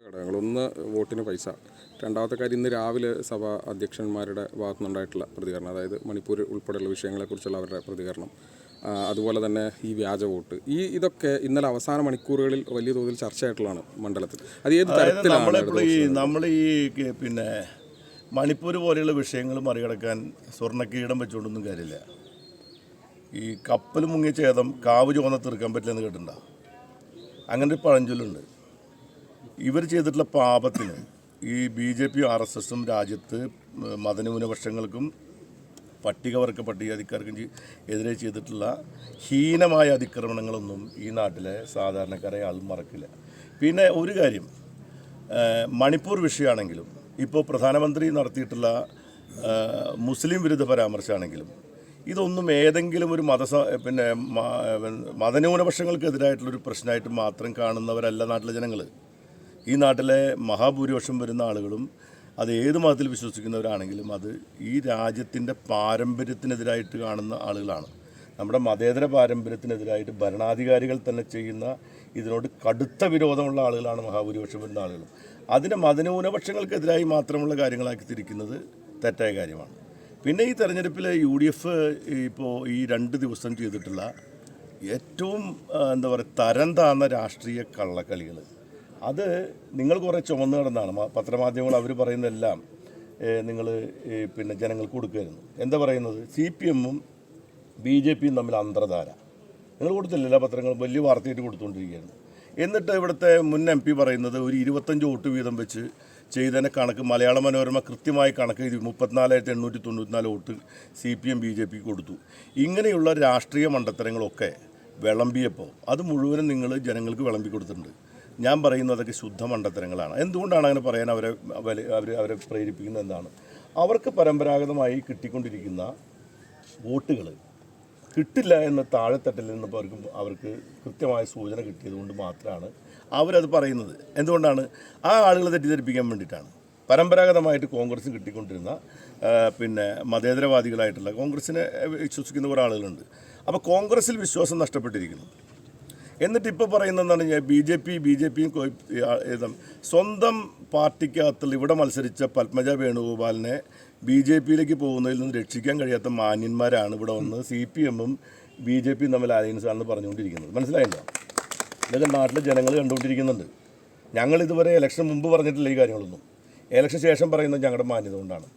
ഘടകങ്ങളൊന്ന് വോട്ടിന് പൈസ, രണ്ടാമത്തെ കാര്യം ഇന്ന് രാവിലെ സഭാ അധ്യക്ഷന്മാരുടെ ഭാഗത്തുനിന്നുണ്ടായിട്ടുള്ള പ്രതികരണം, അതായത് മണിപ്പൂർ ഉൾപ്പെടെയുള്ള വിഷയങ്ങളെക്കുറിച്ചുള്ള അവരുടെ പ്രതികരണം, അതുപോലെ തന്നെ ഈ വ്യാജ വോട്ട്, ഇതൊക്കെ ഇന്നലെ അവസാന മണിക്കൂറുകളിൽ വലിയ തോതിൽ ചർച്ചയായിട്ടുള്ളതാണ് മണ്ഡലത്തിൽ. അത് ഏത് തരത്തിലാണ് നമ്മൾ ഈ പിന്നെ മണിപ്പൂർ പോലെയുള്ള വിഷയങ്ങൾ മറികടക്കാൻ സ്വർണ്ണക്കീടം വെച്ചുകൊണ്ടൊന്നും കാര്യമില്ല. ഈ കപ്പൽ മുങ്ങിയ ചേതം കാവ് ചുവന്ന തീർക്കാൻ പറ്റില്ലെന്ന് കേട്ടിട്ടുണ്ടോ? അങ്ങനെ ഒരു പഴഞ്ചൊല്ലുണ്ട്. ഇവർ ചെയ്തിട്ടുള്ള പാപത്തിന് ഈ BJP RSSും രാജ്യത്ത് മതന്യൂനപക്ഷങ്ങൾക്കും പട്ടികജാതിക്കാർക്കും എതിരെ ചെയ്തിട്ടുള്ള ഹീനമായ അതിക്രമണങ്ങളൊന്നും ഈ നാട്ടിലെ സാധാരണക്കാരെ ആളും മറക്കില്ല. പിന്നെ ഒരു കാര്യം, മണിപ്പൂർ വിഷയമാണെങ്കിലും ഇപ്പോൾ പ്രധാനമന്ത്രി നടത്തിയിട്ടുള്ള മുസ്ലിം വിരുദ്ധ പരാമർശമാണെങ്കിലും ഇതൊന്നും ഏതെങ്കിലും ഒരു മതന്യൂനപക്ഷങ്ങൾക്കെതിരായിട്ടുള്ളൊരു പ്രശ്നമായിട്ട് മാത്രം കാണുന്നവരല്ല നാട്ടിലെ ജനങ്ങൾ. ഈ നാട്ടിലെ മഹാഭൂരിപക്ഷം വരുന്ന ആളുകളും അത് ഏത് മതത്തിൽ വിശ്വസിക്കുന്നവരാണെങ്കിലും അത് ഈ രാജ്യത്തിൻ്റെ പാരമ്പര്യത്തിനെതിരായിട്ട് കാണുന്ന ആളുകളാണ്. നമ്മുടെ മതേതര പാരമ്പര്യത്തിനെതിരായിട്ട് ഭരണാധികാരികൾ തന്നെ ചെയ്യുന്ന ഇതിനോട് കടുത്ത വിരോധമുള്ള ആളുകളാണ് മഹാഭൂരിപക്ഷം വരുന്ന ആളുകളും. അതിനെ മതന്യൂനപക്ഷങ്ങൾക്കെതിരായി മാത്രമുള്ള കാര്യങ്ങളാക്കി തിരിക്കുന്നത് തെറ്റായ കാര്യമാണ്. പിന്നെ ഈ തെരഞ്ഞെടുപ്പിൽ UDF ഇപ്പോൾ ഈ 2 ദിവസം ചെയ്തിട്ടുള്ള ഏറ്റവും തരം താന്ന രാഷ്ട്രീയ കള്ളക്കളികൾ, അത് നിങ്ങൾ കുറേ ചുമന്ന് കിടന്നാണ് പത്രമാധ്യമങ്ങൾ അവർ പറയുന്നതെല്ലാം നിങ്ങൾ ജനങ്ങൾക്ക് കൊടുക്കുമായിരുന്നു. എന്താ പറയുന്നത്? CPMും BJPയും തമ്മിൽ അന്തർധാര നിങ്ങൾ കൊടുത്തില്ല, പത്രങ്ങൾ വലിയ വാർത്തയായിട്ട് കൊടുത്തുകൊണ്ടിരിക്കുകയായിരുന്നു. എന്നിട്ട് ഇവിടുത്തെ മുൻ MP പറയുന്നത് ഒരു 25 വോട്ട് വീതം വെച്ച് ചെയ്തതിനെ കണക്ക് മലയാള മനോരമ കൃത്യമായി കണക്ക് 34,894 വോട്ട് CPM BJP കൊടുത്തു. ഇങ്ങനെയുള്ള രാഷ്ട്രീയ മണ്ടത്തരങ്ങളൊക്കെ വിളമ്പിയപ്പോൾ അത് മുഴുവനും നിങ്ങൾ ജനങ്ങൾക്ക് വിളമ്പി കൊടുത്തിട്ടുണ്ട്. ഞാൻ പറയുന്നതൊക്കെ ശുദ്ധ മണ്ടത്തരങ്ങളാണ്. എന്തുകൊണ്ടാണ് അങ്ങനെ പറയാൻ അവരെ പ്രേരിപ്പിക്കുന്നത്? എന്താണ്? അവർക്ക് പരമ്പരാഗതമായി കിട്ടിക്കൊണ്ടിരിക്കുന്ന വോട്ടുകൾ കിട്ടില്ല എന്ന് താഴെത്തട്ടിൽ നിന്ന് അവർക്ക് കൃത്യമായ സൂചന കിട്ടിയതുകൊണ്ട് മാത്രമാണ് അവരത് പറയുന്നത്. എന്തുകൊണ്ടാണ്? ആ ആളുകളെ തെറ്റിദ്ധരിപ്പിക്കാൻ വേണ്ടിയിട്ടാണ്. പരമ്പരാഗതമായിട്ട് കോൺഗ്രസ്സിന് കിട്ടിക്കൊണ്ടിരുന്ന മതേതരവാദികളായിട്ടുള്ള കോൺഗ്രസ്സിനെ വിശ്വസിക്കുന്ന കുറേ ആളുകളുണ്ട്. അപ്പോൾ കോൺഗ്രസ്സിൽ വിശ്വാസം നഷ്ടപ്പെട്ടിരിക്കുന്നു. എന്നിട്ട് ഇപ്പോൾ പറയുന്നതെന്നാണ് BJPയും സ്വന്തം പാർട്ടിക്കകത്തുള്ള ഇവിടെ മത്സരിച്ച പത്മജ വേണുഗോപാലിനെ BJPയിലേക്ക് പോകുന്നതിൽ നിന്ന് രക്ഷിക്കാൻ കഴിയാത്ത മാന്യന്മാരാണ് ഇവിടെ വന്ന് CPMും BJPയും തമ്മിൽ അലയൻസാണെന്ന് പറഞ്ഞുകൊണ്ടിരിക്കുന്നത്. മനസ്സിലായല്ലോ? ഇതൊക്കെ നാട്ടിലെ ജനങ്ങൾ കണ്ടുകൊണ്ടിരിക്കുന്നുണ്ട്. ഞങ്ങളിതുവരെ ഇലക്ഷൻ മുമ്പ് പറഞ്ഞിട്ടില്ല ഈ കാര്യങ്ങളൊന്നും. ഇലക്ഷൻ ശേഷം പറയുന്നത് ഞങ്ങളുടെ മാന്യത കൊണ്ടാണ്.